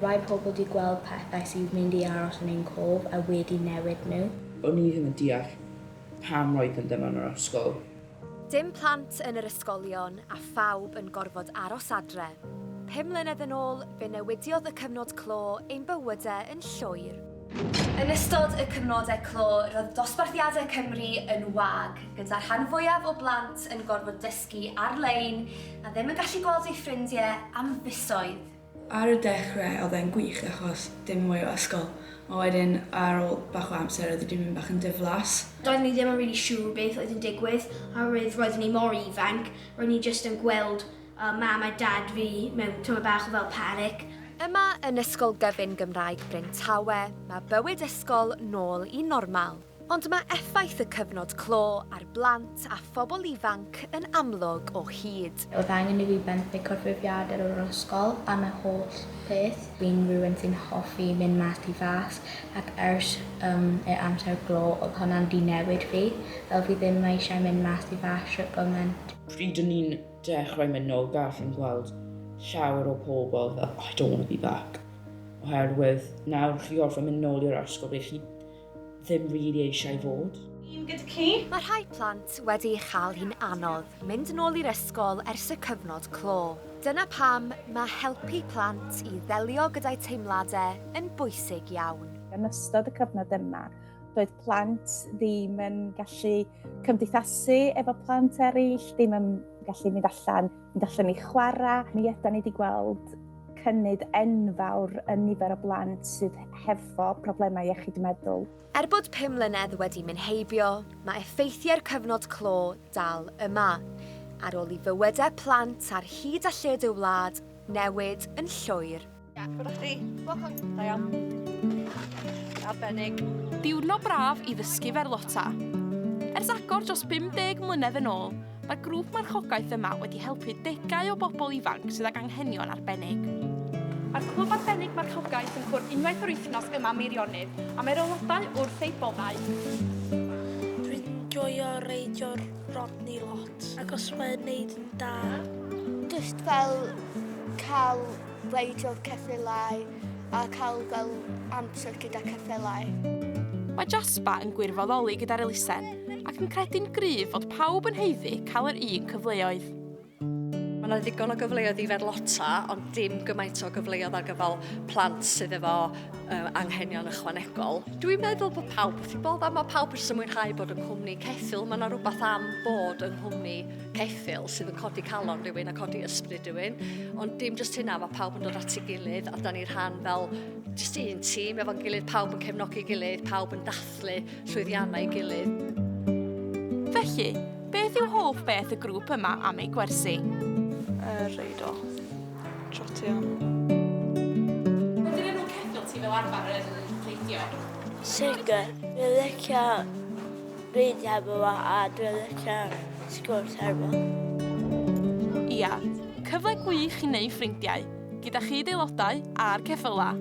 Rai pobl wedi gweld pethau sydd mynd i aros yn ein cof a wedi newid nhw. O'n i ddim yn deall pam roedd yn ddim yn yr ysgol. Dim plant yn yr ysgolion a phawb yn gorfod aros adre. 5 mlynedd yn ôl, fe newidiodd y cyfnod clo ein bywydau yn llwyr. Yn ystod y cyfnodau clo, roedd dosbarthiadau Cymru yn wag, gyda'r rhan fwyaf o blant yn gorfod dysgu ar-lein a ddim yn gallu gweld eu ffrindiau am fisoedd. Ar y dechrau oedd e'n gwych achos dim mwy o ysgol. A wedyn ar ôl bach o amser oedd wedi mynd bach yn diflas. Doeddwn ni ddim yn really siŵr beth oedd yn digwydd, roeddwn ni mor ifanc. Roeddwn ni jyst yn gweld mam a dad fi mewn tyma bach o fel panic. Yma yn Ysgol Gyfun Gymraeg Bryn Tawe, mae bywyd ysgol nôl i normal. Ond mae effaith y cyfnod clo ar blant a phobl ifanc yn amlwg o hyd. Oedd angen i fi benthyg corffifiadau o'r ysgol am y holl peth. Fi'n rhywun sy'n hoffi mynd mas i fas ac ers y amser glo oedd hwnna'n di newid fi. Fel fi ddim eisiau mynd mas i fas rhyw gymaint. Pryd o'n i'n dechrau mynd nôl gall yn gweld llawer o pobl fel I don't want to be back. Oherwydd nawr chi orfod mynd nôl i'r ysgol ble chi ddim rili eisiau fod. Gyda ci? Mae rhai plant wedi ei chael hi'n anodd mynd nôl i'r ysgol ers y cyfnod clo. Dyna pam mae helpu plant i ddelio gyda'i teimladau yn bwysig iawn. Yn ystod y cyfnod yma, doedd plant ddim yn gallu cymdeithasu efo plant eraill, ddim yn gallu mynd allan i chwarae. Mi ydan ni wedi gweld cynnydd enfawr yn nifer o blant sydd hefo problemau iechyd meddwl. Er bod 5 mlynedd wedi mynd heibio, mae effeithiau'r cyfnod clo dal yma. Ar ôl i fywydau plant ar hyd a lled y wlad newid yn llwyr. Gwrdd chdi? Welcome. Da iawn. Arbennig. Diwrnod braf i ddysgu merlota. Ers agor dros 50 mlynedd yn ôl, mae'r grŵp marchogaeth yma wedi helpu degau o bobl ifanc sydd ag anghenion arbennig. Mae'r clwb arbennig marchogaeth yn cwrdd unwaith yr wythnos yma Meirionnydd a mae'r aelodau wrth eu boddau. Dwi'n joio reidio'r rodni lot, ac os mae'n neud yn da. Just fel cael reidio'r ceffylau a cael fel amser gyda ceffylau. Mae Jaspa yn gwirfoddoli gyda'r elusen ac yn credu'n gryf fod pawb yn heiddi cael yr un cyfleoedd. Mae yna ddigon o gyfleoedd i ferlota, ond dim gymaint o gyfleoedd ar gyfer plant sydd efo anghenion ychwanegol. Dwi'n meddwl bod pawb wrth i bod a mae pawb yn mwynhau bod yn cwmni ceffyl. Mae yna rhywbeth am bod yn cwmni ceffyl sydd yn codi calon rhywun a codi ysbryd rhywun. Ond dim jyst hynna, mae pawb yn dod at ei gilydd a da ni'n rhan fel jyst un tîm efo'n gilydd, pawb yn cefnogi gilydd, pawb yn dathlu llwyddiannau i gilydd. Felly, beth yw hoff beth y grŵp yma am ei gwersi? Reido. Trotian. Ydyn nhw'n ceffyl ti fel arfer yn reidio? Sicr. Dwi'n licio reidio efo fo a dwi'n licio sgwrs efo. Ia, cyfle gwych i wneud ffrindiau, gyda chi aelodau a'r ceffylau.